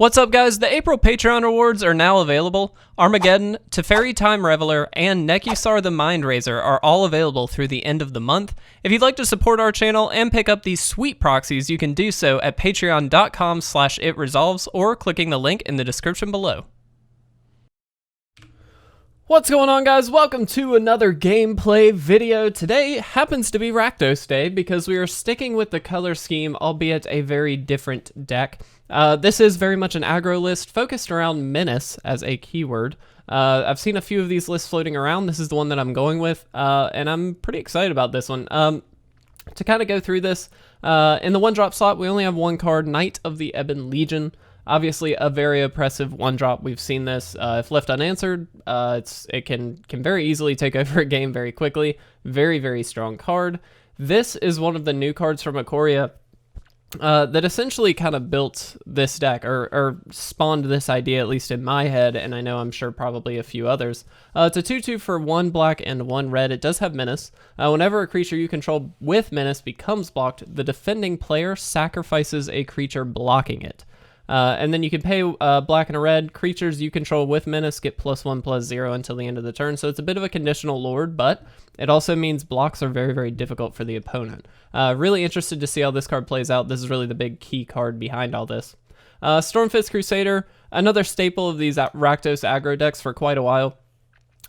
What's up, guys? The April Patreon rewards are now available. Armageddon, Teferi Time Reveler, and Nekusar the Mind Razor are all available through the end of the month. If you'd like to support our channel and pick up these sweet proxies, you can do so at patreon.com/itresolves or clicking the link in the description below. What's going on, guys? Welcome to another gameplay video. Today happens to be Rakdos Day because we are sticking with the color scheme, albeit a very different deck. This is very much an aggro list focused around Menace as a keyword. I've seen a few of these lists floating around. This is the one that I'm going with, and I'm pretty excited about this one. To kind of go through this, in the one-drop slot, we only have one card, Knight of the Ebon Legion. Obviously, a very oppressive one-drop. We've seen this. If left unanswered, it can very easily take over a game very quickly. Very, very strong card. This is one of the new cards from Ikoria that essentially kind of built this deck, or spawned this idea, at least in my head, and I know I'm sure probably a few others. It's a 2/2 for 1 black and 1 red. It does have Menace. Whenever a creature you control with Menace becomes blocked, the defending player sacrifices a creature blocking it. And then you can pay black and a red. Creatures you control with Menace get +1/+0 until the end of the turn. So it's a bit of a conditional lord, but it also means blocks are very, very difficult for the opponent. Really interested to see how this card plays out. This is really the big key card behind all this. Stormfist Crusader, another staple of these Rakdos aggro decks for quite a while.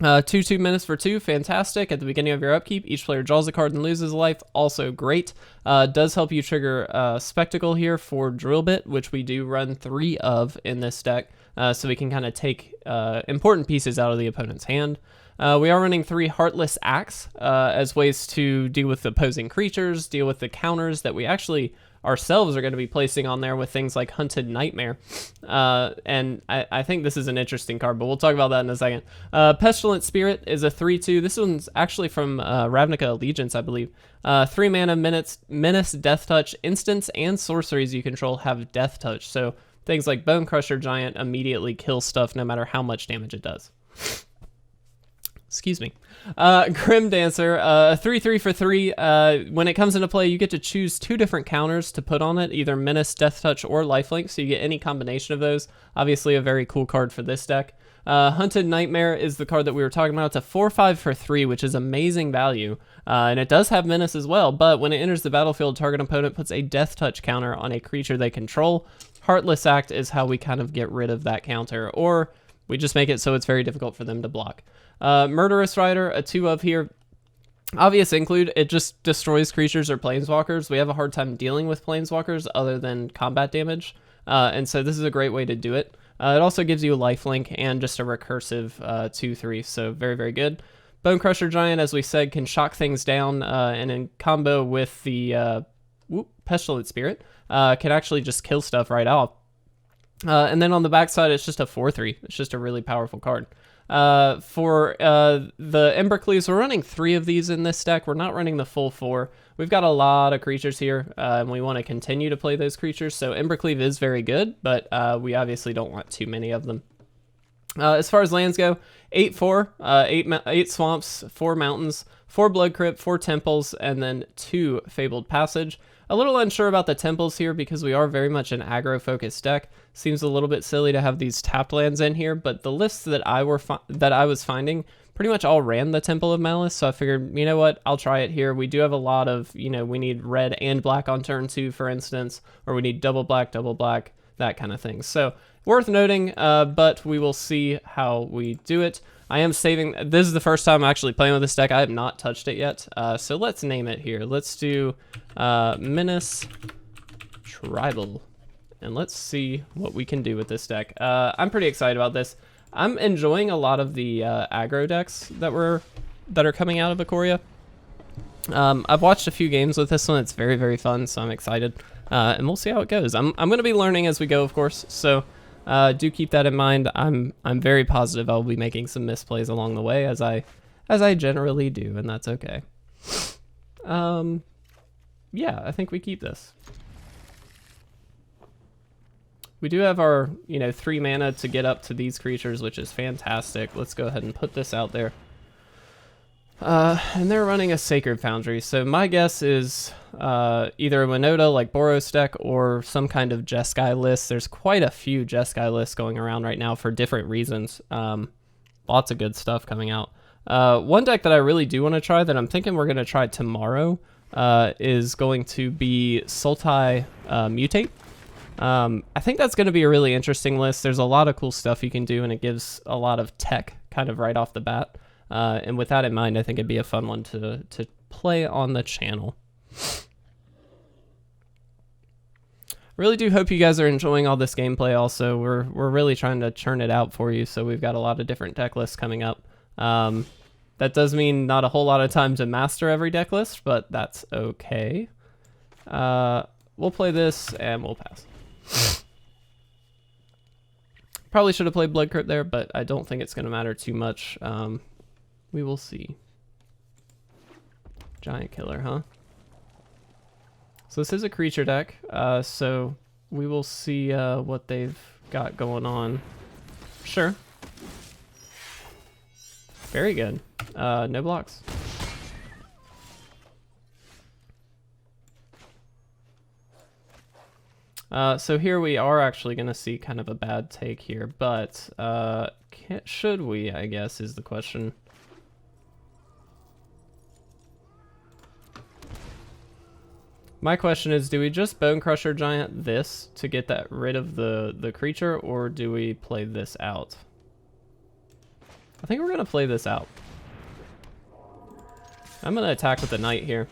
2/2 Menace for 2, fantastic. At the beginning of your upkeep, each player draws a card and loses a life, also great. Does help you trigger Spectacle here for Drill Bit, which we do run 3 of in this deck, so we can kind of take important pieces out of the opponent's hand. We are running 3 Heartless Acts as ways to deal with opposing creatures, deal with the counters that we actually ourselves are going to be placing on there with things like Hunted Nightmare. And I think this is an interesting card, but we'll talk about that in a second. Pestilent Spirit is a 3/2. This one's actually from Ravnica Allegiance, I believe. 3 mana, Menace, Death Touch. Instants and sorceries you control have Death Touch. So things like Bonecrusher Giant immediately kill stuff no matter how much damage it does. Excuse me. Grimdancer, 3/3 for 3. When it comes into play, you get to choose 2 different counters to put on it, either Menace, Death Touch, or Lifelink, so you get any combination of those. Obviously, a very cool card for this deck. Hunted Nightmare is the card that we were talking about. It's a 4/5 for 3, which is amazing value, and it does have Menace as well, but when it enters the battlefield, target opponent puts a Death Touch counter on a creature they control. Heartless Act is how we kind of get rid of that counter, or we just make it so it's very difficult for them to block. Murderous Rider, a 2 of here. Obvious include, it just destroys creatures or planeswalkers. We have a hard time dealing with planeswalkers other than combat damage, and so this is a great way to do it. It also gives you a lifelink and just a recursive 2/3, so very, very good. Bonecrusher Giant, as we said, can shock things down, and in combo with the Pestilent Spirit, can actually just kill stuff right off. And then on the backside, it's just a 4/3. It's just a really powerful card. For the Embercleaves, we're running 3 of these in this deck. We're not running the full 4. We've got a lot of creatures here, and we want to continue to play those creatures, so Embercleave is very good, but we obviously don't want too many of them. As far as lands go, 8/4, 8 swamps, 4 mountains, 4 Blood Crypt, 4 temples, and then 2 Fabled Passage. A little unsure about the temples here because we are very much an aggro-focused deck. Seems a little bit silly to have these tapped lands in here, but the lists that I was finding pretty much all ran the Temple of Malice, so I figured, you know what, I'll try it here. We do have a lot of, we need red and black on turn 2, for instance, or we need double black, that kind of thing. So worth noting, but we will see how we do it. I am saving, this is the first time I'm actually playing with this deck. I have not touched it yet, so let's name it here. Let's do Menace Tribal, and let's see what we can do with this deck. I'm pretty excited about this. I'm enjoying a lot of the aggro decks that are coming out of Ikoria. I've watched a few games with this one. It's very, very fun, so I'm excited, and we'll see how it goes. I'm going to be learning as we go, of course, so do keep that in mind. I'm very positive I'll be making some misplays along the way, as I generally do, and that's okay. Yeah, I think we keep this. We do have our 3 mana to get up to these creatures, which is fantastic. Let's go ahead and put this out there. And they're running a Sacred Foundry, so my guess is either a Winota like Boros deck or some kind of Jeskai list. There's quite a few Jeskai lists going around right now for different reasons. Lots of good stuff coming out. One deck that I really do want to try that I'm thinking we're going to try tomorrow is going to be Sultai Mutate. I think that's going to be a really interesting list. There's a lot of cool stuff you can do, and it gives a lot of tech kind of right off the bat. And with that in mind, I think it'd be a fun one to play on the channel. Really do hope you guys are enjoying all this gameplay also. We're really trying to churn it out for you, so we've got a lot of different deck lists coming up. That does mean not a whole lot of time to master every deck list, but that's okay. We'll play this and we'll pass. Probably should have played Blood Crypt there, but I don't think it's going to matter too much. We will see. Giant Killer, huh? So this is a creature deck, so we will see what they've got going on. Sure. Very good. No blocks. So here we are actually going to see kind of a bad take here, but should we, I guess, is the question. My question is, do we just Bonecrusher Giant this to get that rid of the creature, or do we play this out? I think we're going to play this out. I'm going to attack with the knight here.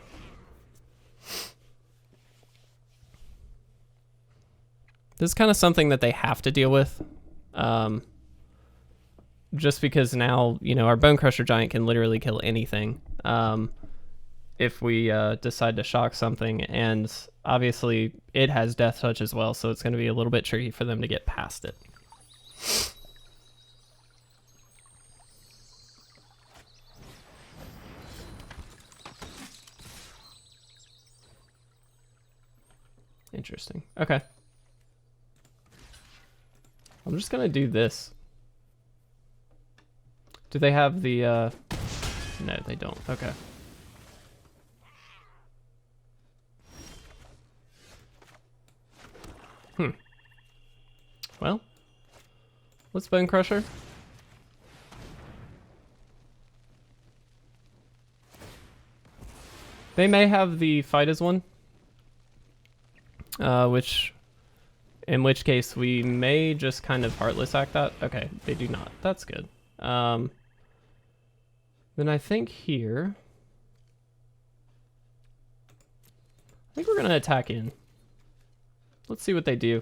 This is kind of something that they have to deal with. Just because now, you know, our Bonecrusher Giant can literally kill anything. If we decide to shock something, and obviously it has Death Touch as well, so it's going to be a little bit tricky for them to get past it. Interesting. Okay. I'm just going to do this. Do they have the... No, they don't. Okay. Well, let's Bonecrusher. They may have the fight as one, in which case we may just kind of Heartless Act that. Okay, they do not. That's good. Then I think here, I think we're gonna attack in. Let's see what they do.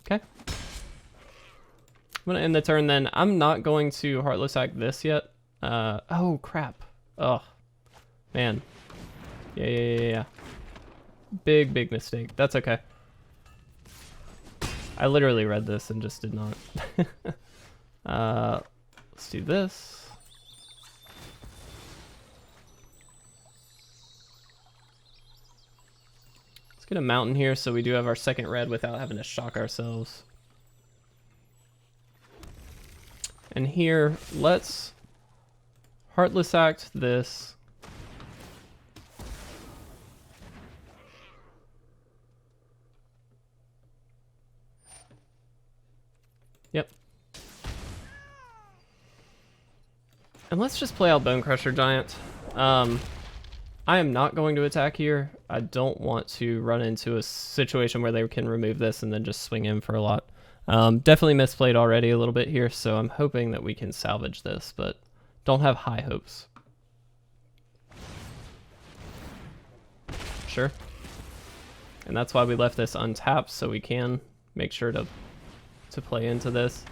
Okay. I'm gonna end the turn then. I'm not going to Heartless Act this yet. Oh crap. Oh, man. Yeah. Big mistake. That's okay. I literally read this and just did not. Let's do this. Let's get a mountain here so we do have our second red without having to shock ourselves. And here, let's Heartless Act this. Yep. And let's just play out Bonecrusher Giant. I am not going to attack here. I don't want to run into a situation where they can remove this and then just swing in for a lot. Definitely misplayed already a little bit here, so I'm hoping that we can salvage this, but don't have high hopes. Sure. And that's why we left this untapped, so we can make sure to play into this.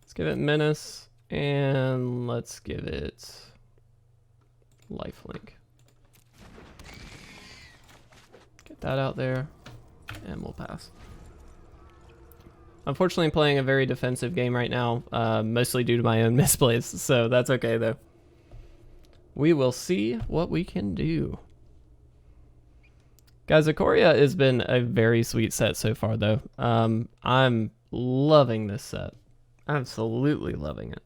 Let's give it Menace, and let's give it Lifelink. Get that out there, and we'll pass. Unfortunately, I'm playing a very defensive game right now, mostly due to my own misplays, so that's okay though. We will see what we can do. Guys, Ikoria has been a very sweet set so far, though. I'm loving this set. Absolutely loving it.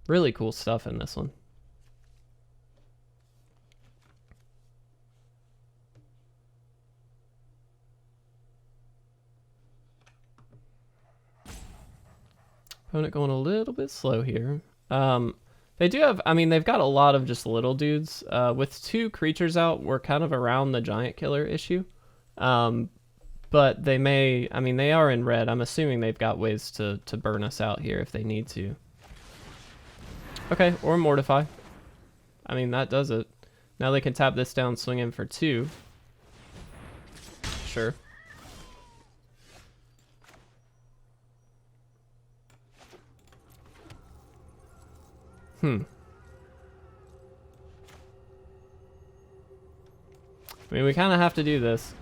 Really cool stuff in this one. Opponent going a little bit slow here. They do have, I mean, they've got a lot of just little dudes. With 2 creatures out, we're kind of around the giant killer issue. But they may, I mean, they are in red. I'm assuming they've got ways to burn us out here if they need to. Okay, or Mortify. I mean, that does it. Now they can tap this down, swing in for 2. Sure. I mean, we kind of have to do this.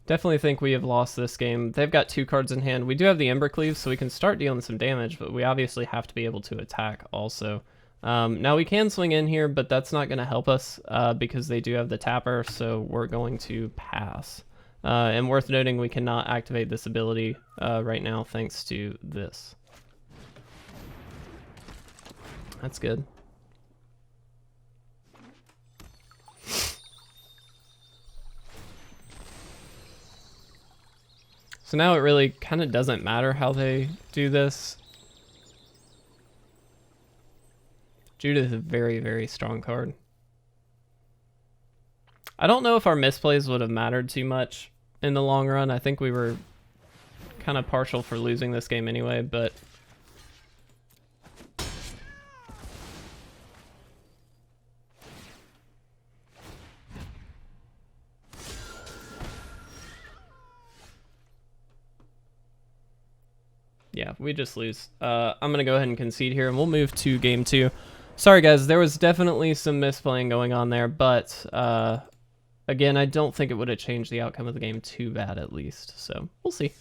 Definitely think we have lost this game. They've got 2 cards in hand. We do have the Embercleave, so we can start dealing some damage, but we obviously have to be able to attack also. Now we can swing in here, but that's not going to help us because they do have the tapper, so we're going to pass. And worth noting, we cannot activate this ability right now thanks to this. That's good. So now it really kind of doesn't matter how they do this. Judith is a very, very strong card. I don't know if our misplays would have mattered too much in the long run. I think we were kind of partial for losing this game anyway, but yeah, we just lose. I'm going to go ahead and concede here, and we'll move to game 2. Sorry, guys, there was definitely some misplaying going on there, but again, I don't think it would have changed the outcome of the game too bad, at least. So we'll see.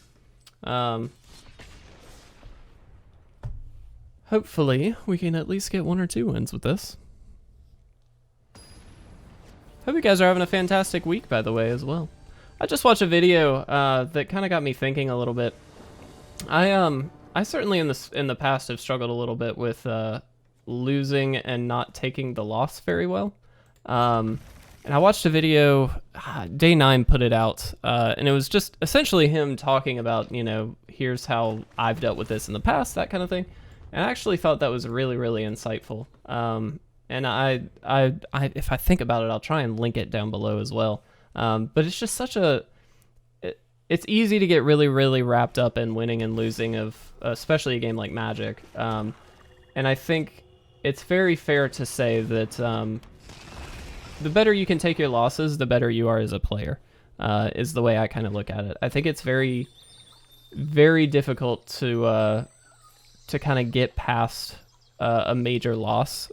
Hopefully, we can at least get 1 or 2 wins with this. Hope you guys are having a fantastic week, by the way, as well. I just watched a video that kind of got me thinking a little bit. I certainly in the past have struggled a little bit with losing and not taking the loss very well. And I watched a video, Day 9 put it out, and it was just essentially him talking about, you know, here's how I've dealt with this in the past, that kind of thing. And I actually thought that was really, really insightful. And I if I think about it, I'll try and link it down below as well. But it's just such a, it's easy to get really, really wrapped up in winning and losing of, especially a game like Magic. And I think it's very fair to say that the better you can take your losses, the better you are as a player, is the way I kind of look at it. I think it's very, very difficult to kind of get past a major loss.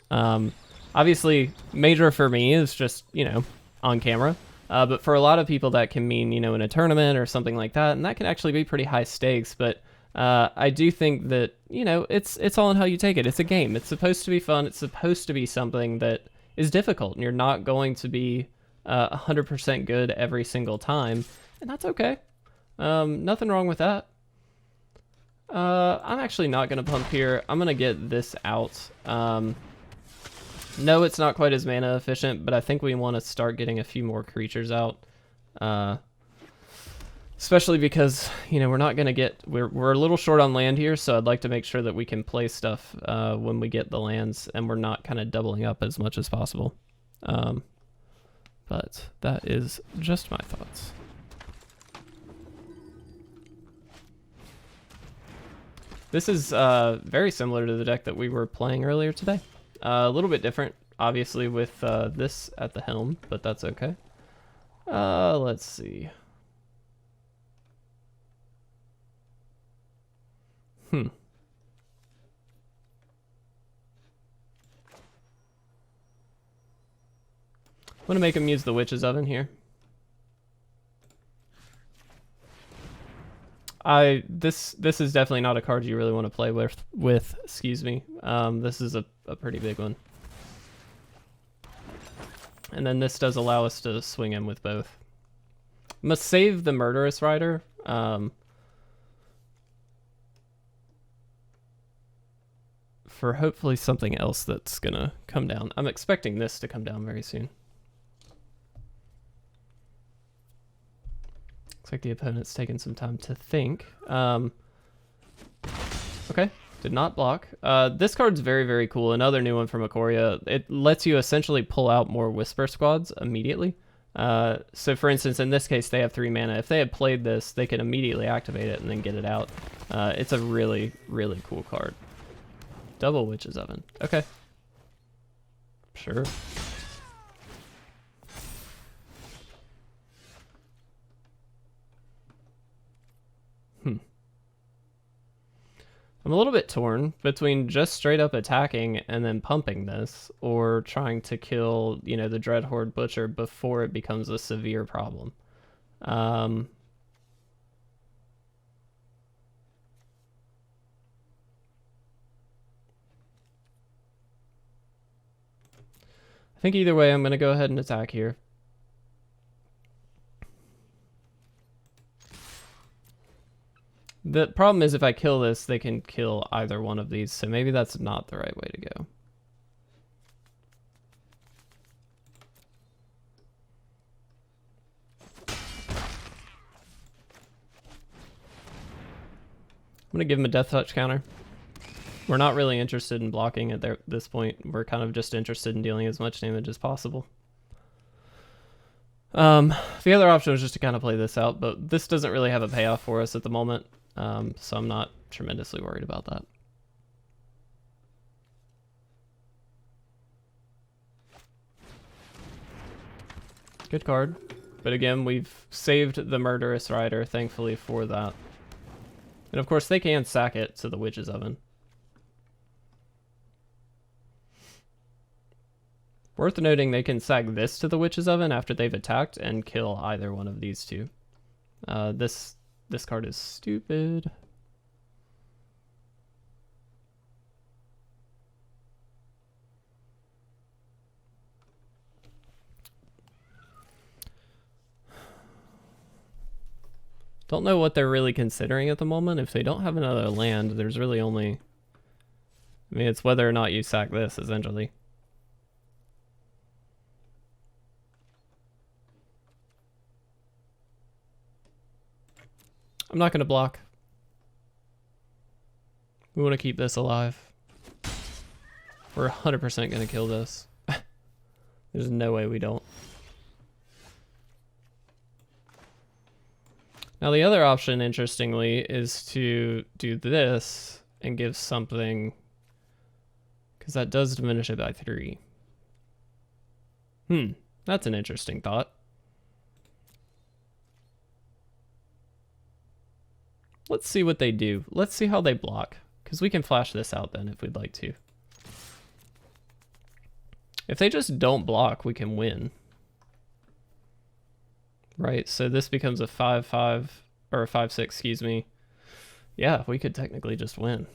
Obviously, major for me is just, you know, on camera. But for a lot of people, that can mean, you know, in a tournament or something like that, and that can actually be pretty high stakes. But I do think that, you know, it's all in how you take it. It's a game. It's supposed to be fun. It's supposed to be something that is difficult, and you're not going to be 100% good every single time, and that's okay. Nothing wrong with that. I'm actually not going to pump here. I'm going to get this out. No, it's not quite as mana efficient, but I think we want to start getting a few more creatures out. Especially because, you know, we're not going to get... We're a little short on land here, so I'd like to make sure that we can play stuff when we get the lands, and we're not kind of doubling up as much as possible. But that is just my thoughts. This is very similar to the deck that we were playing earlier today. A little bit different, obviously, with this at the helm, but that's okay. Let's see. Want to make him use the Witch's Oven here. This is definitely not a card you really want to play with excuse me. This is a pretty big one. And then this does allow us to swing in with both. Must save the Murderous Rider. For hopefully something else that's gonna come down. I'm expecting this to come down very soon. Looks like the opponent's taking some time to think. Okay, did not block. This card's very, very cool. Another new one from Ikoria. It lets you essentially pull out more Whisper Squads immediately. So for instance, in this case, they have 3 mana. If they had played this, they could immediately activate it and then get it out. It's a really, really cool card. Double Witch's Oven. Okay. Sure. I'm a little bit torn between just straight up attacking and then pumping this, or trying to kill, you know, the Dreadhorde Butcher before it becomes a severe problem. I think either way, I'm going to go ahead and attack here. The problem is if I kill this, they can kill either one of these, so maybe that's not the right way to go. I'm going to give him a Death Touch counter. We're not really interested in blocking at this point. We're kind of just interested in dealing as much damage as possible. The other option was just to kind of play this out, but this doesn't really have a payoff for us at the moment. So I'm not tremendously worried about that. Good card. But again, we've saved the Murderous Rider, thankfully, for that. And of course, they can sack it to the Witch's Oven. Worth noting, they can sack this to the Witch's Oven after they've attacked and kill either one of these two. This card is stupid. Don't know what they're really considering at the moment. If they don't have another land, there's really only... I mean, it's whether or not you sack this, essentially. I'm not going to block. We want to keep this alive. We're 100% going to kill this. There's no way we don't. Now the other option, interestingly, is to do this and give something, because that does diminish it by 3. That's an interesting thought. Let's see what they do. Let's see how they block, because we can flash this out then if we'd like to. If they just don't block, we can win. Right, so this becomes a 5-5, or a 5-6, excuse me. Yeah, we could technically just win.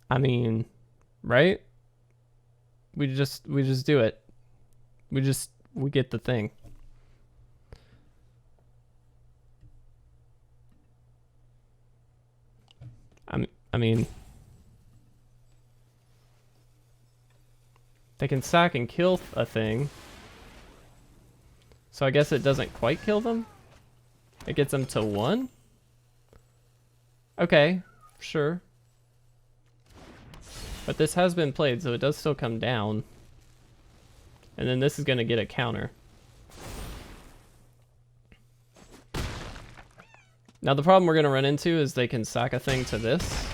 I mean, right? We just do it. We get the thing. I mean, they can sack and kill a thing. So I guess it doesn't quite kill them. It gets them to 1. Okay, sure. But this has been played, so it does still come down. And then this is going to get a counter. Now the problem we're going to run into is they can sack a thing to this.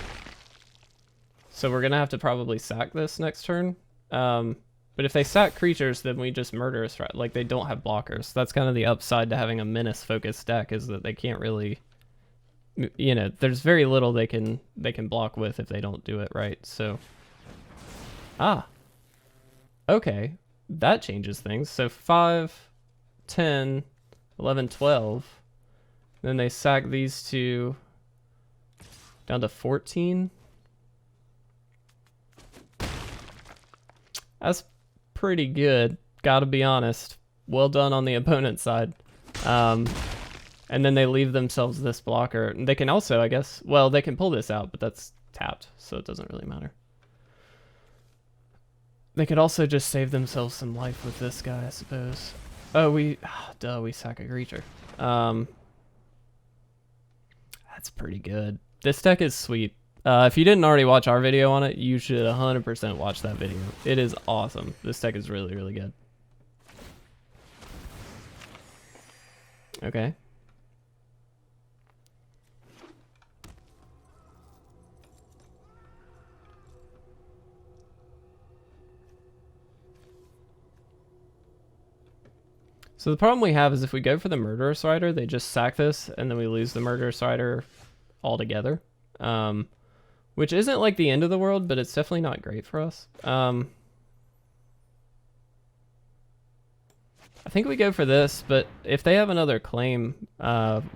So we're going to have to probably sack this next turn. But if they sack creatures, then we just Murderous Rider. Like, they don't have blockers. That's kind of the upside to having a Menace-focused deck, is that they can't really you know, there's very little they can block with if they don't do it right. So, okay, that changes things. So 5, 10, 11, 12. Then they sack these two down to 14. That's pretty good, gotta be honest. Well done on the opponent's side. And then they leave themselves this blocker. They can also, I guess, well, they can pull this out, but that's tapped, so it doesn't really matter. They could also just save themselves some life with this guy, I suppose. Oh, we sack a creature. That's pretty good. This deck is sweet. If you didn't already watch our video on it, you should 100% watch that video. It is awesome. This deck is really, really good. Okay. So the problem we have is if we go for the Murderous Rider, they just sack this, and then we lose the Murderous Rider altogether. Which isn't like the end of the world, but it's definitely not great for us. I think we go for this, but if they have another claim,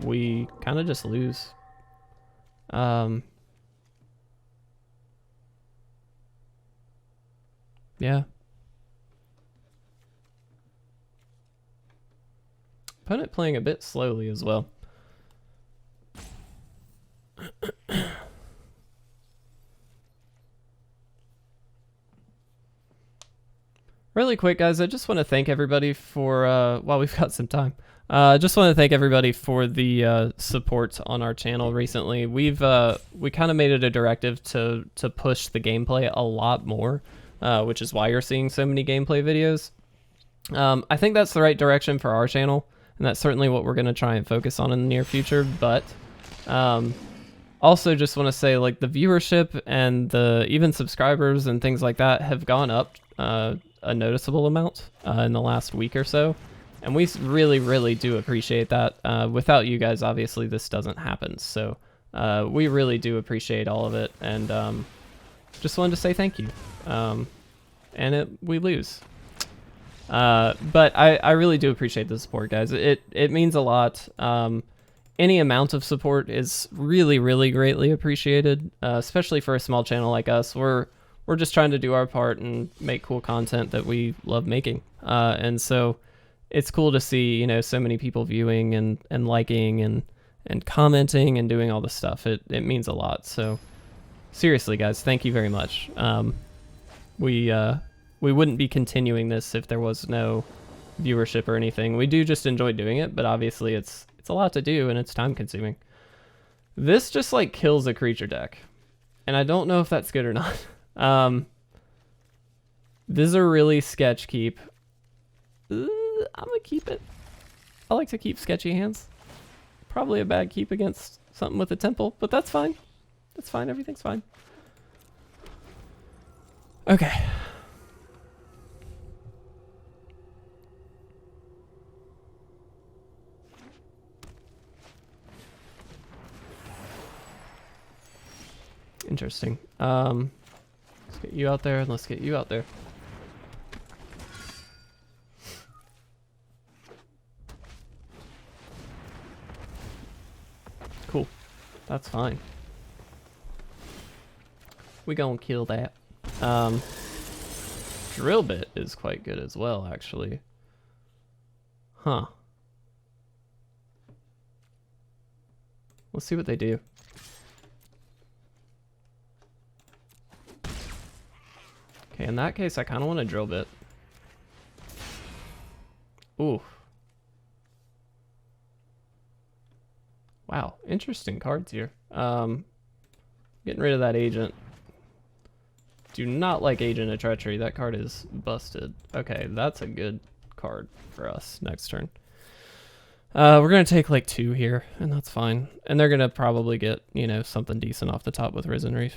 we kind of just lose. Yeah. Opponent playing a bit slowly as well. Really quick, guys, I just want to thank everybody for, while we've got some time, just want to thank everybody for the support on our channel recently. We kind of made it a directive to push the gameplay a lot more, which is why you're seeing so many gameplay videos. I think that's the right direction for our channel, and that's certainly what we're going to try and focus on in the near future, but also just want to say, like, the viewership and the even subscribers and things like that have gone up a noticeable amount in the last week or so, and we really, really do appreciate that. Without you guys, obviously, this doesn't happen, so we really do appreciate all of it, and just wanted to say thank you. And we lose. But I really do appreciate the support, guys. It means a lot. Any amount of support is really, really greatly appreciated, especially for a small channel like us. We're just trying to do our part and make cool content that we love making. And so it's cool to see, you know, so many people viewing and liking and commenting and doing all this stuff. It means a lot. So seriously, guys, thank you very much. We wouldn't be continuing this if there was no viewership or anything. We do just enjoy doing it, but obviously it's a lot to do and it's time consuming. This just like kills a creature deck, and I don't know if that's good or not. This is a really sketch keep. I'm gonna keep it. I like to keep sketchy hands. Probably a bad keep against something with a temple, but that's fine. That's fine, everything's fine. Okay. Interesting. Let's get you out there and let's get you out there. Cool. That's fine. We gonna kill that. Drill bit is quite good as well, actually. Huh. Let's see what they do. Okay, in that case, I kind of want to drill bit. Ooh. Wow, interesting cards here. Getting rid of that agent. Do not like Agent of Treachery. That card is busted. Okay, that's a good card for us next turn. We're going to take like 2 here, and that's fine. And they're going to probably get, you know, something decent off the top with Risen Reef.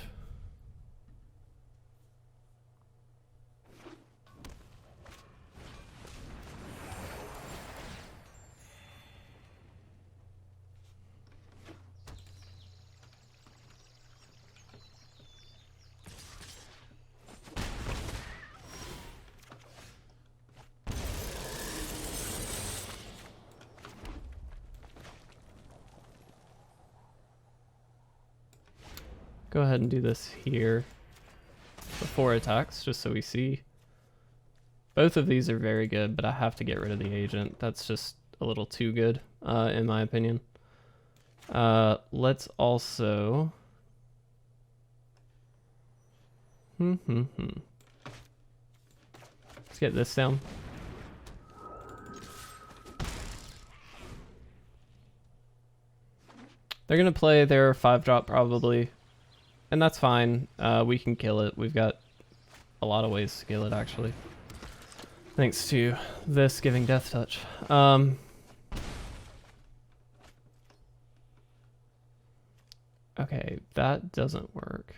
Go ahead and do this here before attacks, just so we see. Both of these are very good, but I have to get rid of the agent. That's just a little too good, in my opinion. Let's also... Let's get this down. They're going to play their 5-drop probably, and that's fine. We can kill it. We've got a lot of ways to kill it, actually. Thanks to this giving Death Touch. Okay, that doesn't work.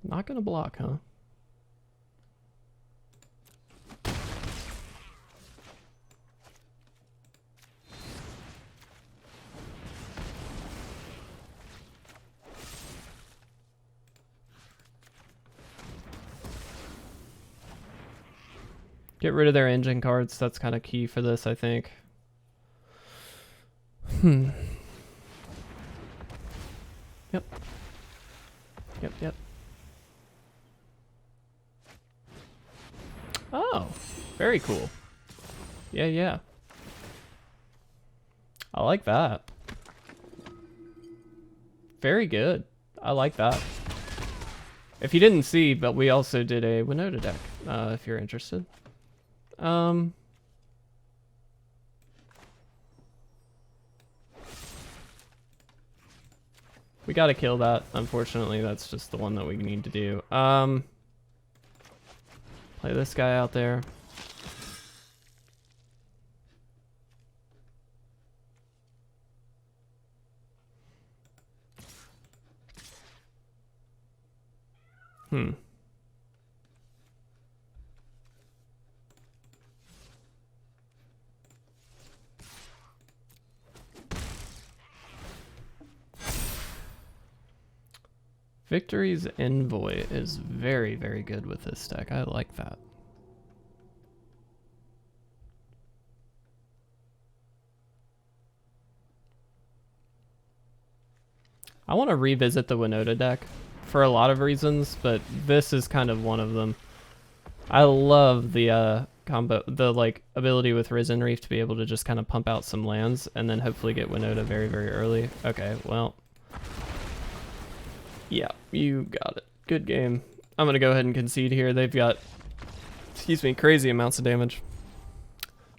Not gonna block, huh? Get rid of their engine cards. That's kind of key for this, I think. Yep. Yep. Oh, very cool. Yeah. I like that. Very good. I like that. If you didn't see, but we also did a Winota deck, if you're interested. We gotta kill that. Unfortunately, that's just the one that we need to do. Play this guy out there. Victory's Envoy is very, very good with this deck. I like that. I want to revisit the Winota deck for a lot of reasons, but this is kind of one of them. I love the combo, the like ability with Risen Reef to be able to just kind of pump out some lands and then hopefully get Winota very, very early. Okay, well. Yeah, you got it. Good game. I'm going to go ahead and concede here. They've got, excuse me, crazy amounts of damage.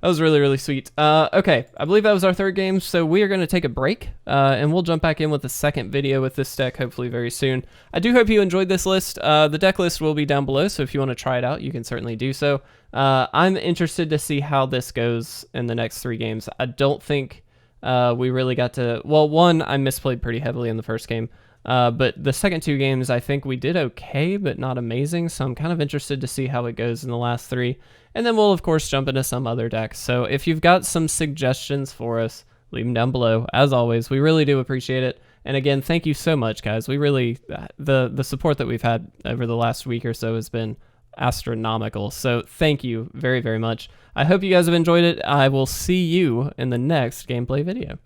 That was really, really sweet. Okay, I believe that was our third game, so we are going to take a break, and we'll jump back in with the second video with this deck, hopefully very soon. I do hope you enjoyed this list. The deck list will be down below, so if you want to try it out, you can certainly do so. I'm interested to see how this goes in the next 3 games. I don't think we really got to... Well, one, I misplayed pretty heavily in the first game. But the second 2 games, I think we did okay, but not amazing. So I'm kind of interested to see how it goes in the last 3. And then we'll, of course, jump into some other decks. So if you've got some suggestions for us, leave them down below. As always, we really do appreciate it. And again, thank you so much, guys. We really, the support that we've had over the last week or so has been astronomical. So thank you very, very much. I hope you guys have enjoyed it. I will see you in the next gameplay video.